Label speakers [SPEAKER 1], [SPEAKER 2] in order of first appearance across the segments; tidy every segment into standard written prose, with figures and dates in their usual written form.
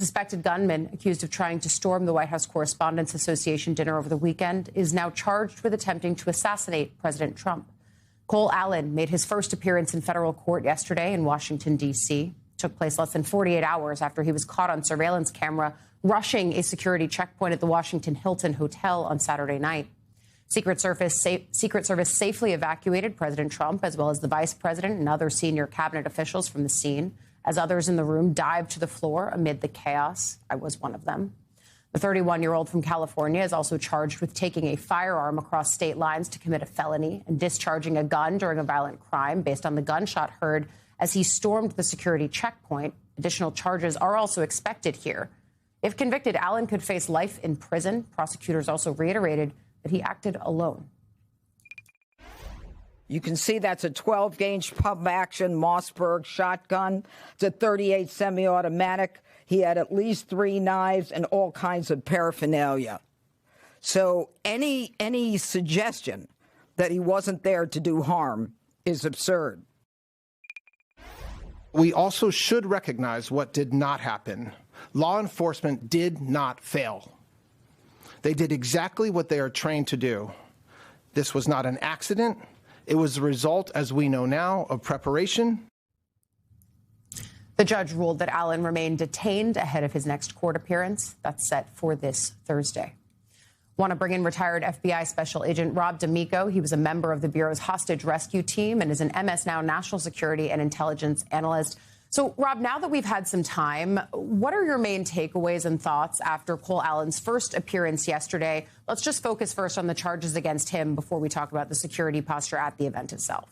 [SPEAKER 1] Suspected gunman accused of trying to storm the White House Correspondents Association dinner over the weekend is now charged with attempting to assassinate President Trump. Cole Allen made his first appearance in federal court yesterday in Washington, D.C. It took place less than 48 hours after he was caught on surveillance camera rushing a security checkpoint at the Washington Hilton Hotel on Saturday night. Secret Service safely evacuated President Trump as well as the vice president and other senior cabinet officials from the scene as others in the room dived to the floor amid the chaos. I was one of them. The 31-year-old from California is also charged with taking a firearm across state lines to commit a felony and discharging a gun during a violent crime based on the gunshot heard as he stormed the security checkpoint. Additional charges are also expected here. If convicted, Allen could face life in prison. Prosecutors also reiterated that he acted alone.
[SPEAKER 2] You can see that's a 12-gauge pump-action Mossberg shotgun. It's a .38 semi-automatic. He had at least 3 knives and all kinds of paraphernalia. So any suggestion that he wasn't there to do harm is absurd.
[SPEAKER 3] We also should recognize what did not happen. Law enforcement did not fail. They did exactly what they are trained to do. This was not an accident. It was the result, as we know now, of preparation.
[SPEAKER 1] The judge ruled that Allen remained detained ahead of his next court appearance. That's set for this Thursday. Want to bring in retired FBI Special Agent Rob D'Amico. He was a member of the Bureau's hostage rescue team and is an MS Now national security and intelligence analyst. So, Rob, now that we've had some time, what are your main takeaways and thoughts after Cole Allen's first appearance yesterday? Let's just focus first on the charges against him before we talk about the security posture at the event itself.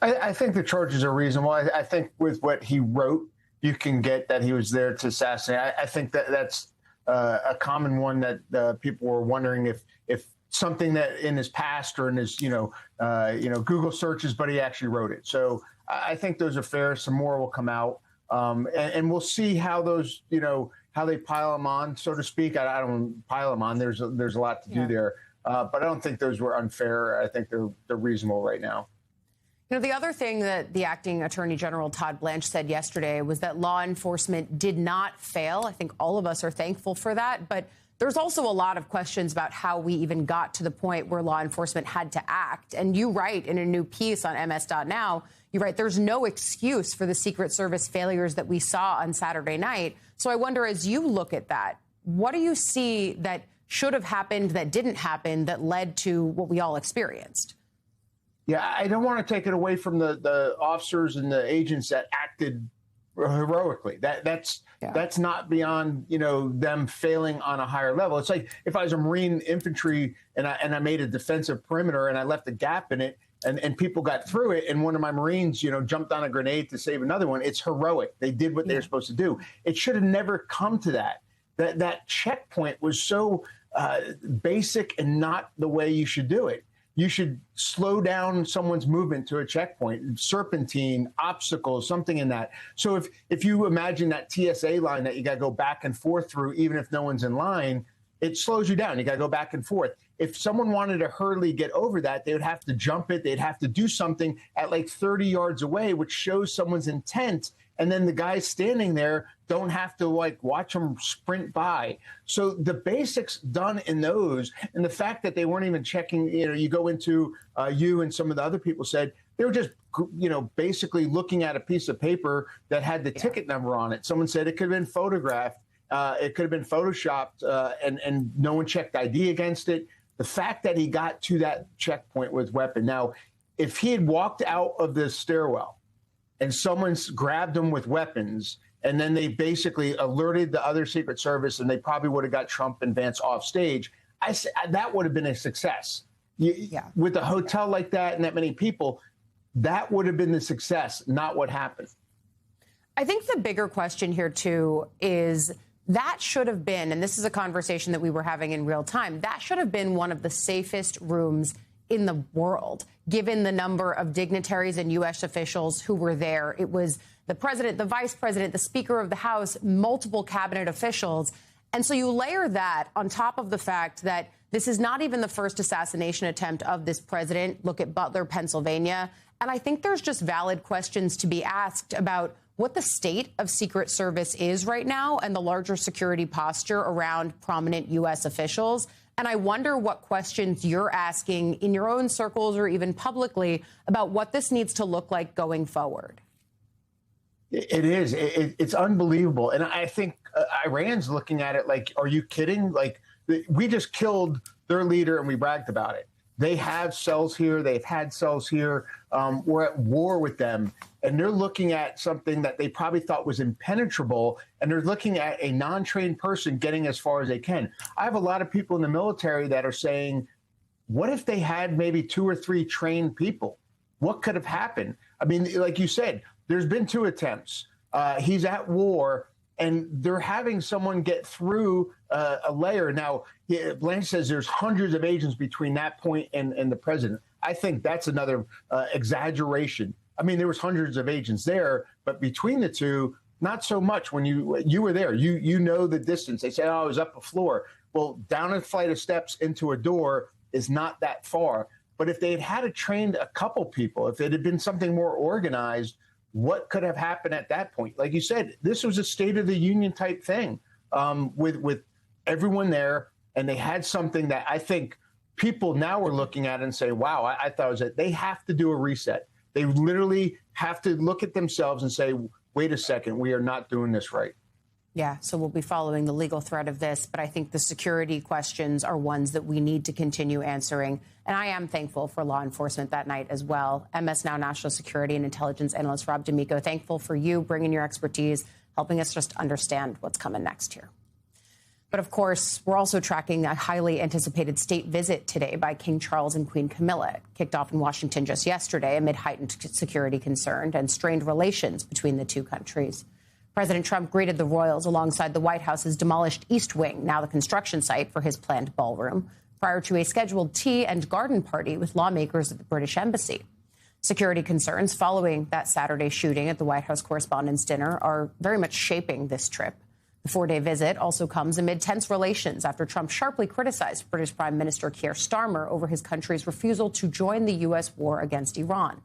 [SPEAKER 4] I think the charges are reasonable. I think with what he wrote, you can get that he was there to assassinate. I think that's a common one that people were wondering if something that in his past or in his, Google searches, but he actually wrote it. So I think those are fair. Some more will come out. And we'll see how those, how they pile them on, so to speak. I don't pile them on. There's a lot to do there. But I don't think those were unfair. I think they're reasonable right now.
[SPEAKER 1] The other thing that the acting Attorney General Todd Blanche said yesterday was that law enforcement did not fail. I think all of us are thankful for that. But there's also a lot of questions about how we even got to the point where law enforcement had to act. And you write in a new piece on MS.now, you write, there's no excuse for the Secret Service failures that we saw on Saturday night. So I wonder, as you look at that, what do you see that should have happened, that didn't happen, that led to what we all experienced?
[SPEAKER 4] Yeah, I don't want to take it away from the officers and the agents that acted heroically. That's not beyond, them failing on a higher level. It's like if I was a Marine infantry and I made a defensive perimeter and I left a gap in it and people got through it and one of my Marines, jumped on a grenade to save another one. It's heroic. They did what they were supposed to do. It should have never come to that. That checkpoint was so basic and not the way you should do it. You should slow down someone's movement to a checkpoint, serpentine, obstacles, something in that. So if you imagine that TSA line that you got to go back and forth through, even if no one's in line, it slows you down. You got to go back and forth. If someone wanted to hurriedly get over that, they would have to jump it. They'd have to do something at like 30 yards away, which shows someone's intent. And then the guys standing there don't have to watch them sprint by. So the basics done in those, and the fact that they weren't even checking, you go into you and some of the other people said they were just, basically looking at a piece of paper that had the ticket number on it. Someone said it could have been photographed. It could have been photoshopped and no one checked ID against it. The fact that he got to that checkpoint with weapon. Now, if he had walked out of the stairwell and someone's grabbed him with weapons, and then they basically alerted the other Secret Service, and they probably would have got Trump and Vance off stage, that would have been a success. With a hotel like that and that many people, that would have been the success, not what happened.
[SPEAKER 1] I think the bigger question here, too, is that should have been, and this is a conversation that we were having in real time, that should have been one of the safest rooms in the world, given the number of dignitaries and U.S. officials who were there. It was the president, the vice president, the Speaker of the House, multiple cabinet officials. And so you layer that on top of the fact that this is not even the first assassination attempt of this president. Look at Butler, Pennsylvania. And I think there's just valid questions to be asked about what the state of Secret Service is right now and the larger security posture around prominent U.S. officials. And I wonder what questions you're asking in your own circles or even publicly about what this needs to look like going forward.
[SPEAKER 4] It is. It's unbelievable. And I think Iran's looking at it like, are you kidding? Like, we just killed their leader and we bragged about it. They have cells here. They've had cells here. We're at war with them. And they're looking at something that they probably thought was impenetrable. And they're looking at a non-trained person getting as far as they can. I have a lot of people in the military that are saying, what if they had maybe 2 or 3 trained people? What could have happened? I mean, like you said, there's been 2 attempts. He's at war, and they're having someone get through a layer. Now, Blanche says there's hundreds of agents between that point and the president. I think that's another exaggeration. I mean, there was hundreds of agents there, but between the two, not so much. When you were there, you know the distance. They say, oh, I was up a floor. Well, down a flight of steps into a door is not that far. But if they had trained a couple people, if it had been something more organized, what could have happened at that point? Like you said, this was a State of the Union type thing with everyone there. And they had something that I think people now are looking at and say, wow, I thought it was it. They have to do a reset. They literally have to look at themselves and say, wait a second, we are not doing this right.
[SPEAKER 1] Yeah, so we'll be following the legal thread of this, but I think the security questions are ones that we need to continue answering. And I am thankful for law enforcement that night as well. MS Now National Security and Intelligence Analyst Rob D'Amico, thankful for you bringing your expertise, helping us just understand what's coming next here. But of course, we're also tracking a highly anticipated state visit today by King Charles and Queen Camilla. It kicked off in Washington just yesterday amid heightened security concerns and strained relations between the two countries. President Trump greeted the royals alongside the White House's demolished East Wing, now the construction site for his planned ballroom, prior to a scheduled tea and garden party with lawmakers at the British Embassy. Security concerns following that Saturday shooting at the White House Correspondents' Dinner are very much shaping this trip. The 4-day visit also comes amid tense relations after Trump sharply criticized British Prime Minister Keir Starmer over his country's refusal to join the U.S. war against Iran.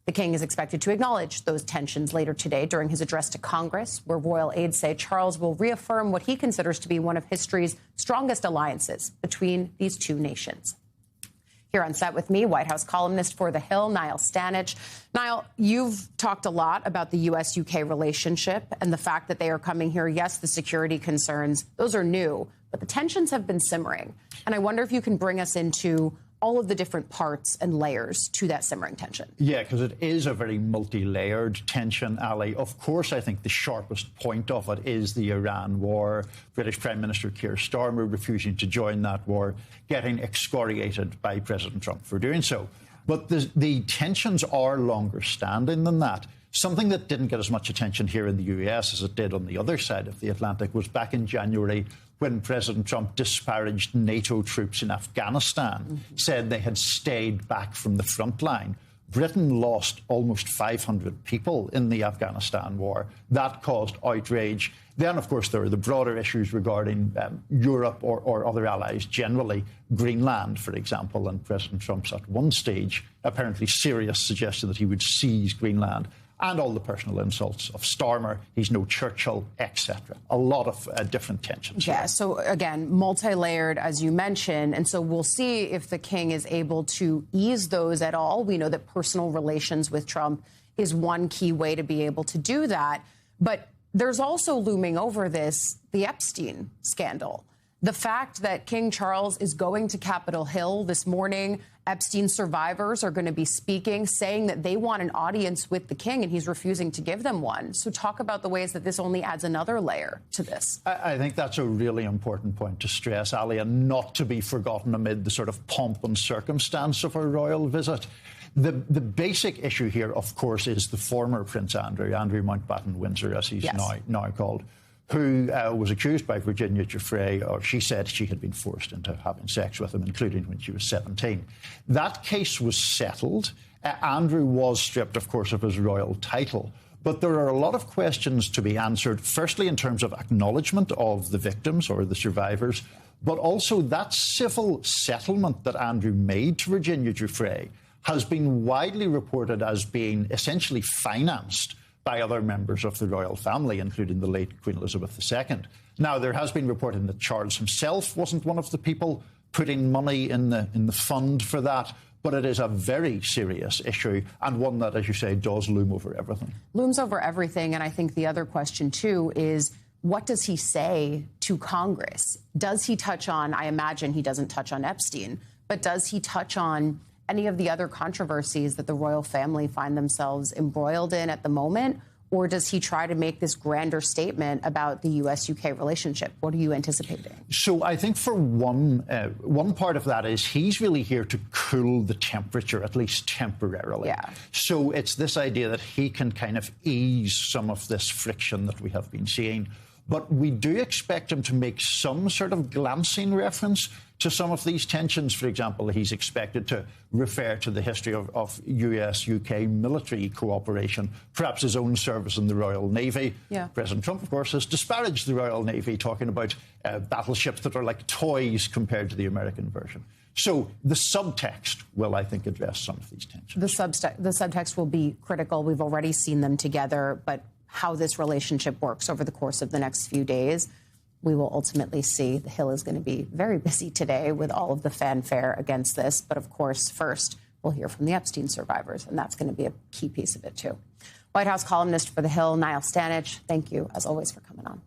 [SPEAKER 1] The king is expected to acknowledge those tensions later today during his address to Congress, where royal aides say Charles will reaffirm what he considers to be one of history's strongest alliances between these two nations. Here on set with me, White House columnist for The Hill, Niall Stanich. Niall, you've talked a lot about the U.S.-UK relationship and the fact that they are coming here. Yes, the security concerns, those are new, but the tensions have been simmering. And I wonder if you can bring us into all of the different parts and layers to that simmering tension.
[SPEAKER 5] Yeah, because it is a very multi-layered tension, Ali. Of course, I think the sharpest point of it is the Iran war. British Prime Minister Keir Starmer refusing to join that war, getting excoriated by President Trump for doing so. But the tensions are longer standing than that. Something that didn't get as much attention here in the US as it did on the other side of the Atlantic was back in January when President Trump disparaged NATO troops in Afghanistan, said they had stayed back from the front line. Britain lost almost 500 people in the Afghanistan war. That caused outrage. Then, of course, there are the broader issues regarding Europe or other allies generally. Greenland, for example, and President Trump's at one stage apparently serious suggestion that he would seize Greenland. And all the personal insults of Starmer, he's no Churchill, etc. A lot of different tensions.
[SPEAKER 1] Yeah, so again, multi-layered, as you mentioned, and so we'll see if the king is able to ease those at all. We know that personal relations with Trump is one key way to be able to do that. But there's also looming over this the Epstein scandal. The fact that King Charles is going to Capitol Hill this morning, Epstein survivors are going to be speaking, saying that they want an audience with the king, and he's refusing to give them one. So talk about the ways that this only adds another layer to this.
[SPEAKER 5] I think that's a really important point to stress, Ali, and not to be forgotten amid the sort of pomp and circumstance of a royal visit. The basic issue here, of course, is the former Prince Andrew Mountbatten-Windsor, as he's now called, who was accused by Virginia Giuffre, or she said she had been forced into having sex with him, including when she was 17. That case was settled. Andrew was stripped, of course, of his royal title. But there are a lot of questions to be answered, firstly, in terms of acknowledgement of the victims or the survivors, but also that civil settlement that Andrew made to Virginia Giuffre has been widely reported as being essentially financed by other members of the royal family, including the late Queen Elizabeth II. Now, there has been reporting that Charles himself wasn't one of the people putting money in the fund for that, but it is a very serious issue and one that, as you say, does loom over everything.
[SPEAKER 1] Looms over everything, and I think the other question, too, is what does he say to Congress? Does he touch on, I imagine he doesn't touch on Epstein, but does he touch on any of the other controversies that the royal family find themselves embroiled in at the moment? Or does he try to make this grander statement about the U.S.-UK relationship? What are you anticipating?
[SPEAKER 5] So I think for one part of that is he's really here to cool the temperature, at least temporarily.
[SPEAKER 1] Yeah.
[SPEAKER 5] So it's this idea that he can kind of ease some of this friction that we have been seeing. But we do expect him to make some sort of glancing reference to some of these tensions. For example, he's expected to refer to the history of US-UK military cooperation, perhaps his own service in the Royal Navy.
[SPEAKER 1] Yeah.
[SPEAKER 5] President Trump, of course, has disparaged the Royal Navy, talking about battleships that are like toys compared to the American version. So the subtext will, I think, address some of these tensions.
[SPEAKER 1] The subtext will be critical. We've already seen them together, but how this relationship works over the course of the next few days, we will ultimately see. The Hill is going to be very busy today with all of the fanfare against this. But of course, first, we'll hear from the Epstein survivors, and that's going to be a key piece of it, too. White House columnist for The Hill, Niall Stanage, thank you, as always, for coming on.